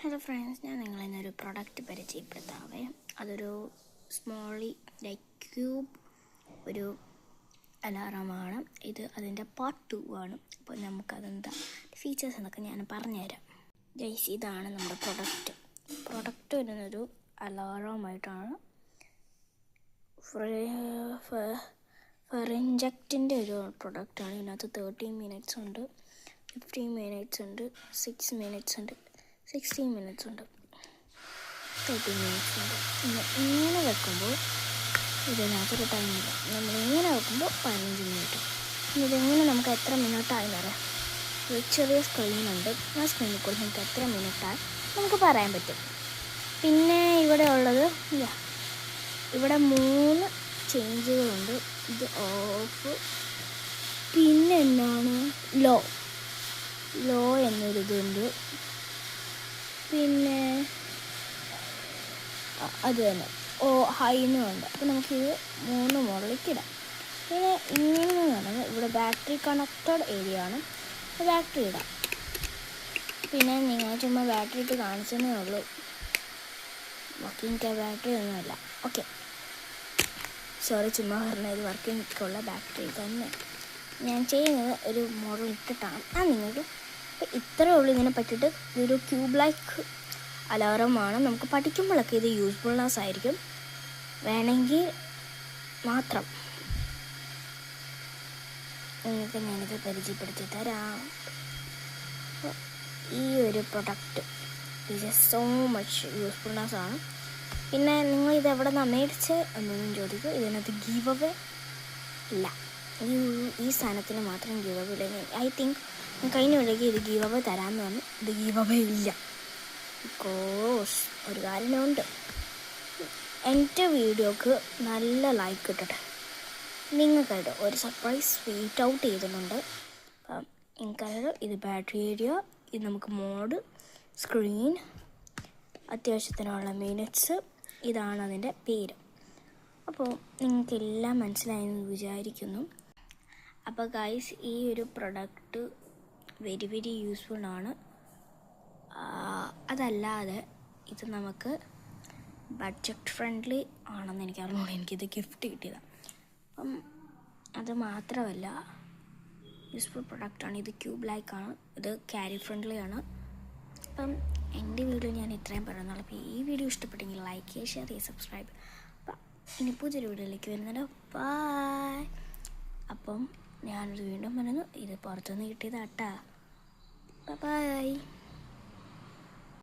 Hello friends, ഞാൻ നിങ്ങളിന്നൊരു product പരിചയപ്പെടുത്താവേ. അതൊരു സ്മോളി like cube ഒരു അലാറമാണ്. ഇത് അതിൻ്റെ പാർട്ട് 2 ആണ്. അപ്പോൾ നമുക്കതെന്താ ഫീച്ചേഴ്സ് എന്നൊക്കെ ഞാൻ പറഞ്ഞുതരാം. ഗൈസ്, ഇതാണ് നമ്മുടെ പ്രൊഡക്റ്റ് വരുന്നൊരു അലാറമായിട്ടാണ്. ഫെറിൻജക്റ്റിൻ്റെ ഒരു പ്രൊഡക്റ്റാണ്. ഇതിനകത്ത് 13 മിനിറ്റ്സ് ഉണ്ട്, 15 മിനിറ്റ്സ് ഉണ്ട്, 6 മിനിറ്റ്സ് ഉണ്ട്, 16 മിനിറ്റ്സ് ഉണ്ട്, 30 മിനിറ്റ്സ് ഉണ്ട്. ഇങ്ങനെ വെക്കുമ്പോൾ ഇതിനകത്തൊരു ടൈമില്ല. നമ്മളിങ്ങനെ വെക്കുമ്പോൾ 15 മിനിറ്റ്. ഇതെങ്ങനെ നമുക്ക് എത്ര മിനിറ്റായി പറയാം. ഒരു ചെറിയ സ്ക്രീനുണ്ട്. ആ സ്ക്രീനിൽ കൂടി നമുക്ക് എത്ര മിനിറ്റായി നമുക്ക് പറയാൻ പറ്റും. പിന്നെ ഇവിടെ ഉള്ളത് ഇവിടെ 3 ചേഞ്ചുകളുണ്ട്. ഇത് ഓഫ്, പിന്നെ എന്താണ് ലോ എന്നൊരിതുണ്ട്, പിന്നെ അത് തന്നെ ഹൈനും ഉണ്ട്. അപ്പോൾ നമുക്കിത് 3 മോഡലിലേക്ക് ഇടാം. പിന്നെ ഇങ്ങനെ പറഞ്ഞാൽ ഇവിടെ ബാറ്ററി കണക്റ്റഡ് ഏരിയ ആണ്. ബാറ്ററി ഇടാം. പിന്നെ നിങ്ങൾ ചുമ്മാ ബാറ്ററി ഇട്ട് കാണിച്ചതേ ഉള്ളൂ. വർക്കിംഗ് ബാറ്ററി ഒന്നുമല്ല. ഓക്കെ, സോറി, ചുമ്മാ പറഞ്ഞാൽ ഇത് വർക്കിംഗ് ബാറ്ററി തന്നെ. ഞാൻ ചെയ്യുന്നത് ഒരു മോഡൽ ഇട്ടിട്ടാണ്. നിങ്ങൾക്ക് ഇത്രയേ ഉള്ളൂ ഇതിനെ പറ്റിയിട്ട്. ഇതൊരു ക്യൂബ് ലൈക്ക് അലാറമാണ്. നമുക്ക് പഠിക്കുമ്പോഴൊക്കെ ഇത് യൂസ്ഫുൾനെസ് ആയിരിക്കും. വേണമെങ്കിൽ മാത്രം നിങ്ങൾക്ക് ഞാനിത് പരിചയപ്പെടുത്തി തരാം. ഈ ഒരു പ്രൊഡക്റ്റ് ഇത് സോ മച്ച് യൂസ്ഫുൾനെസ് ആണ്. പിന്നെ നിങ്ങൾ ഇത് എവിടെ നിന്നാണ് മേടിച്ച് എന്നൊന്നും ചോദിക്കും. ഇതിനകത്ത് ഗീവ് അവേ ഇല്ല. ഈ സാധനത്തിന് മാത്രം ഗീവ് അവേ ഇല്ല. ഐ തിങ്ക് കഴിഞ്ഞ വഴിക്ക് ഇത് ഗീവ് അവേ തരാമെന്ന് പറഞ്ഞു. ഇത് ഗീവ് അവേ ഇല്ല. ബിക്കോസ് ഒരു കാര്യമുണ്ട്, എൻ്റെ വീഡിയോക്ക് നല്ല ലൈക്ക് കിട്ടട്ടെ. നിങ്ങൾക്കായിട്ട് ഒരു സർപ്രൈസ് സ്വീറ്റ് ഔട്ട് ചെയ്തിട്ടുണ്ട്. അപ്പം നിങ്ങൾക്കായിട്ട് ഇത് ബാറ്ററി ഏരിയ, ഇത് നമുക്ക് മോഡ്, സ്ക്രീൻ, അത്യാവശ്യത്തിനുള്ള മിനിറ്റ്സ്, ഇതാണ് അതിൻ്റെ പേര്. അപ്പോൾ നിങ്ങൾക്കെല്ലാം മനസ്സിലായെന്ന് വിചാരിക്കുന്നു. അപ്പോൾ ഗൈസ്, ഈ ഒരു പ്രൊഡക്റ്റ് വെരി വെരി യൂസ്ഫുള്ളാണ്. അതല്ലാതെ ഇത് നമുക്ക് ബഡ്ജറ്റ് ഫ്രണ്ട്ലി ആണെന്ന് എനിക്കറിഞ്ഞൂടെ. എനിക്കിത് ഗിഫ്റ്റ് കിട്ടിയതാണ്. അപ്പം അത് മാത്രമല്ല, യൂസ്ഫുൾ പ്രൊഡക്റ്റാണ്. ഇത് ക്യൂബ് ലൈക്കാണ്. ഇത് ക്യാരി ഫ്രണ്ട്ലി ആണ്. അപ്പം എൻ്റെ വീഡിയോ ഞാൻ ഇത്രയും പറയുന്നുള്ളൂ. അപ്പോൾ ഈ വീഡിയോ ഇഷ്ടപ്പെട്ടെങ്കിൽ ലൈക്ക് ചെയ്യുക, ഷെയർ ചെയ്യുക, സബ്സ്ക്രൈബ്. അപ്പം ഇനി പുതിയൊരു വീഡിയോയിലേക്ക് വരുന്നുണ്ട്. ബൈ. അപ്പം ഞാനത് വീണ്ടും പറയുന്നു, ഇത് പുറത്തുനിന്ന് കിട്ടിയതാട്ടാ. ബൈ.